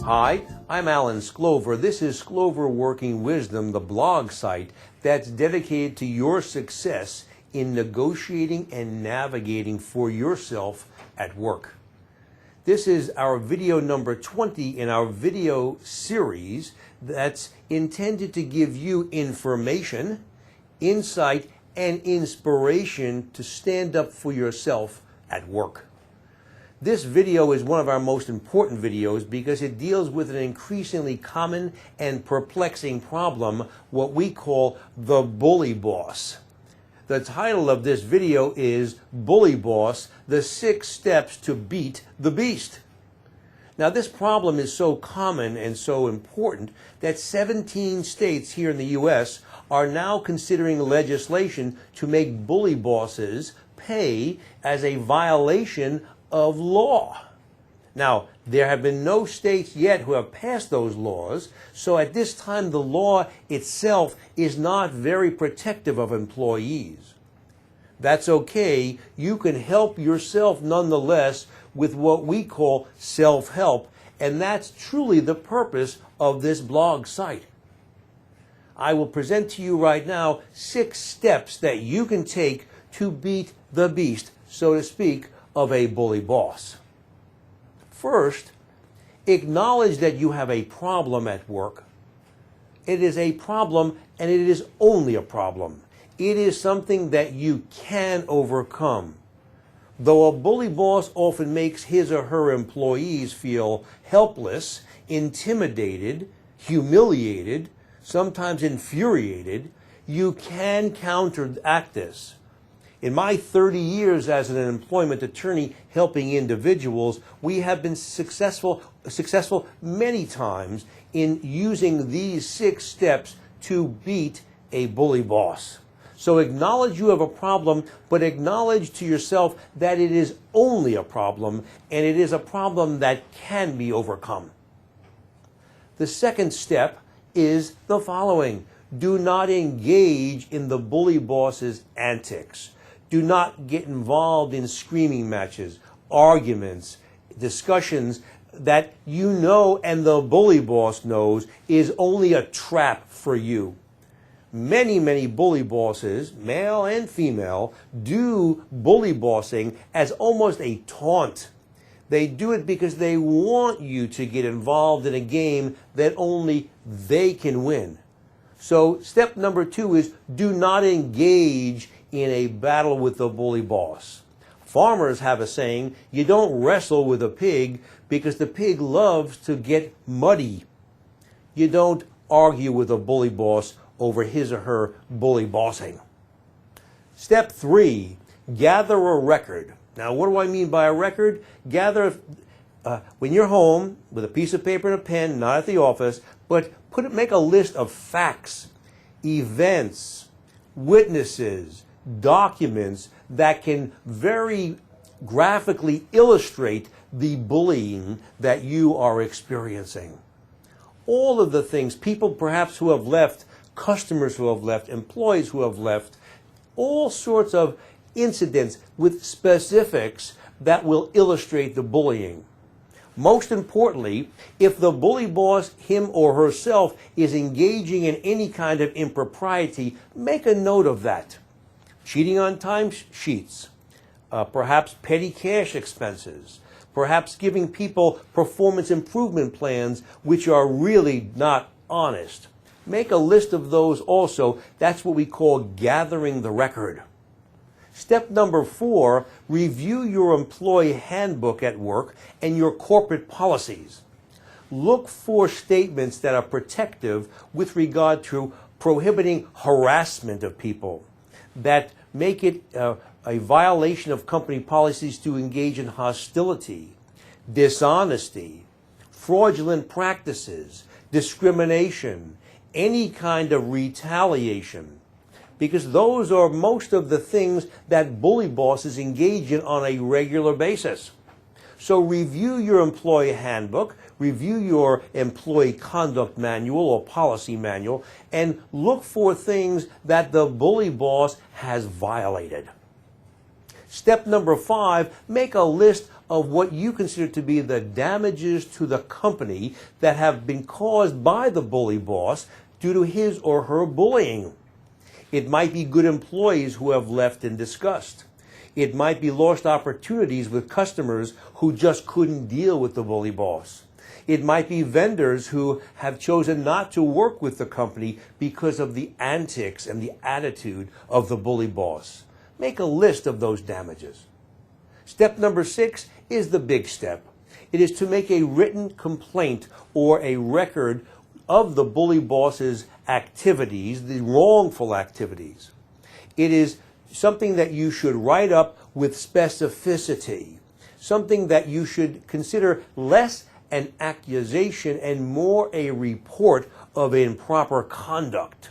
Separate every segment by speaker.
Speaker 1: Hi, I'm Alan Sklover. This is Sklover Working Wisdom, the blog site that's dedicated to your success in negotiating and navigating for yourself at work. This is our video number 20 in our video series that's intended to give you information, insight, and inspiration to stand up for yourself at work. This video is one of our most important videos because it deals with an increasingly common and perplexing problem, what we call the bully boss. The title of this video is Bully Boss, the 6 Steps to Beat the Beast. Now, this problem is so common and so important that 17 states here in the U.S. are now considering legislation to make bully bosses pay as a violation of law. Now, there have been no states yet who have passed those laws, so at this time the law itself is not very protective of employees. That's okay. You can help yourself nonetheless with what we call self-help, and that's truly the purpose of this blog site. I will present to you right now 6 steps that you can take to beat the beast, so to speak, of a bully boss. First, acknowledge that you have a problem at work. It is a problem, and it is only a problem. It is something that you can overcome. Though a bully boss often makes his or her employees feel helpless, intimidated, humiliated, sometimes infuriated, you can counteract this. In my 30 years as an employment attorney helping individuals, we have been successful many times in using these 6 steps to beat a bully boss. So acknowledge you have a problem, but acknowledge to yourself that it is only a problem, and it is a problem that can be overcome. The second step is the following. Do not engage in the bully boss's antics. Do not get involved in screaming matches, arguments, discussions that you know and the bully boss knows is only a trap for you. Many bully bosses, male and female, do bully bossing as almost a taunt. They do it because they want you to get involved in a game that only they can win. So step number 2 is do not engage in a battle with the bully boss. Farmers have a saying, you don't wrestle with a pig because the pig loves to get muddy. You don't argue with a bully boss over his or her bully bossing. Step 3, gather a record. Now, what do I mean by a record? Gather, when you're home with a piece of paper and a pen, not at the office, but make a list of facts, events, witnesses, documents that can very graphically illustrate the bullying that you are experiencing. All of the things, people perhaps who have left, customers who have left, employees who have left, all sorts of incidents with specifics that will illustrate the bullying. Most importantly, if the bully boss, him or herself, is engaging in any kind of impropriety, make a note of that. Cheating on time sheets, perhaps petty cash expenses, perhaps giving people performance improvement plans which are really not honest. Make a list of those also. That's what we call gathering the record. Step number 4, review your employee handbook at work and your corporate policies. Look for statements that are protective with regard to prohibiting harassment of people, that make it a violation of company policies to engage in hostility, dishonesty, fraudulent practices, discrimination, any kind of retaliation, because those are most of the things that bully bosses engage in on a regular basis. So review your employee handbook, review your employee conduct manual or policy manual, and look for things that the bully boss has violated. Step number 5, make a list of what you consider to be the damages to the company that have been caused by the bully boss due to his or her bullying. It might be good employees who have left in disgust. It might be lost opportunities with customers who just couldn't deal with the bully boss. It might be vendors who have chosen not to work with the company because of the antics and the attitude of the bully boss. Make a list of those damages. Step number 6 is the big step. It is to make a written complaint or a record of the bully boss's activities, the wrongful activities. It is something that you should write up with specificity, something that you should consider less an accusation and more a report of improper conduct.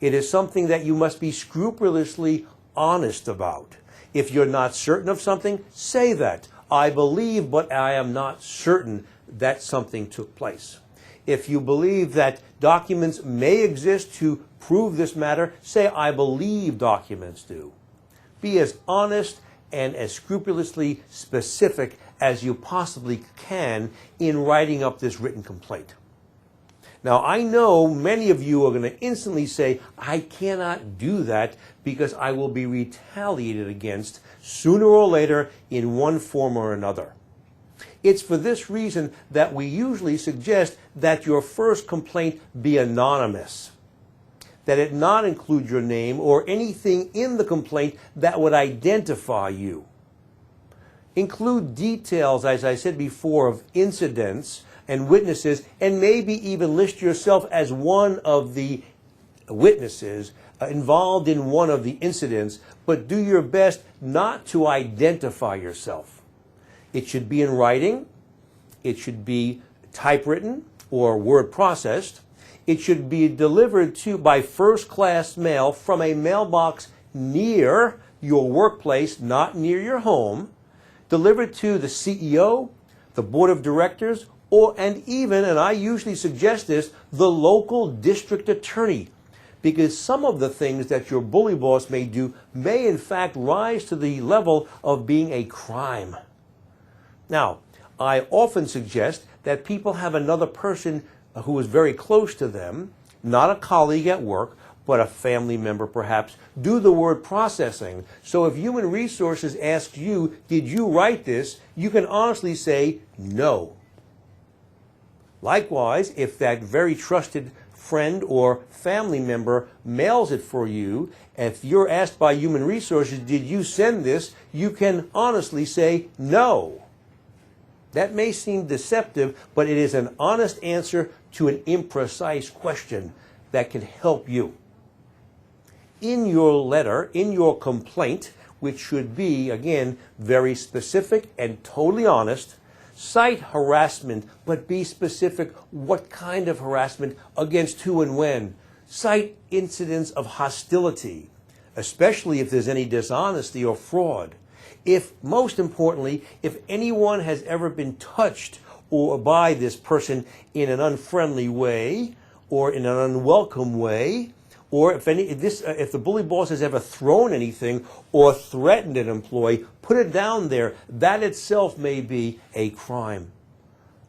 Speaker 1: It is something that you must be scrupulously honest about. If you're not certain of something, say that. I believe, but I am not certain that something took place. If you believe that documents may exist to prove this matter, say, I believe documents do. Be as honest and as scrupulously specific as you possibly can in writing up this written complaint. Now, I know many of you are going to instantly say, I cannot do that because I will be retaliated against sooner or later in one form or another. It's for this reason that we usually suggest that your first complaint be anonymous, that it not include your name or anything in the complaint that would identify you. Include details, as I said before, of incidents and witnesses, and maybe even list yourself as one of the witnesses involved in one of the incidents, but do your best not to identify yourself. It should be in writing, it should be typewritten or word processed, it should be delivered to by first-class mail from a mailbox near your workplace, not near your home, delivered to the CEO, the board of directors, and even, and I usually suggest this, the local district attorney, because some of the things that your bully boss may do may in fact rise to the level of being a crime. Now, I often suggest that people have another person who is very close to them, not a colleague at work, but a family member perhaps, do the word processing. So if Human Resources asks you, did you write this, you can honestly say no. Likewise, if that very trusted friend or family member mails it for you, if you're asked by Human Resources, did you send this, you can honestly say no. That may seem deceptive, but it is an honest answer to an imprecise question that can help you. In your letter, in your complaint, which should be, again, very specific and totally honest, cite harassment, but be specific what kind of harassment, against who and when. Cite incidents of hostility, especially if there's any dishonesty or fraud. If, most importantly, if anyone has ever been touched or by this person in an unfriendly way or in an unwelcome way, or if the bully boss has ever thrown anything or threatened an employee, put it down there. That itself may be a crime.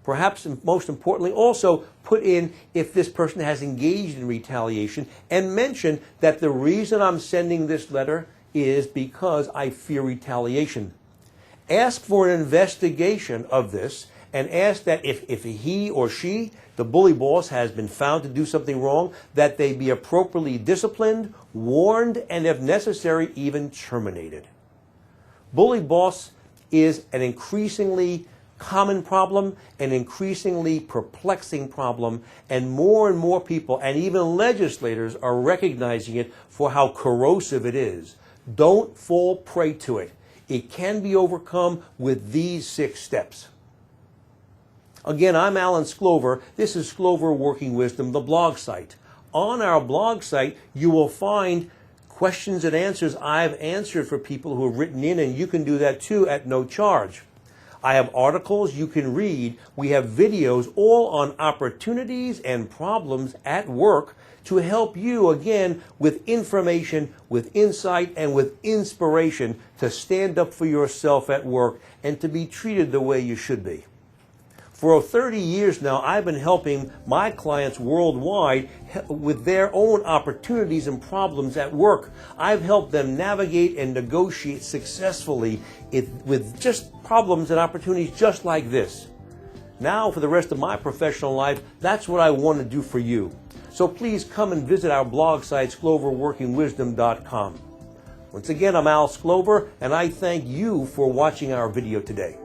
Speaker 1: Perhaps most importantly, also put in if this person has engaged in retaliation and mention that the reason I'm sending this letter is because I fear retaliation. Ask for an investigation of this and ask that if he or she, the bully boss, has been found to do something wrong, that they be appropriately disciplined, warned, and if necessary, even terminated. Bully boss is an increasingly common problem, an increasingly perplexing problem, and more people, and even legislators, are recognizing it for how corrosive it is. Don't fall prey to it. It can be overcome with these 6 steps. Again, I'm Alan Sklover. This is Sklover Working Wisdom, the blog site. On our blog site, you will find questions and answers I've answered for people who have written in, and you can do that too at no charge. I have articles you can read. We have videos all on opportunities and problems at work to help you again with information, with insight, and with inspiration to stand up for yourself at work and to be treated the way you should be. For 30 years now, I've been helping my clients worldwide with their own opportunities and problems at work. I've helped them navigate and negotiate successfully with just problems and opportunities just like this. Now, for the rest of my professional life, that's what I want to do for you. So please come and visit our blog site, skloverworkingwisdom.com. Once again, I'm Al Sklover, and I thank you for watching our video today.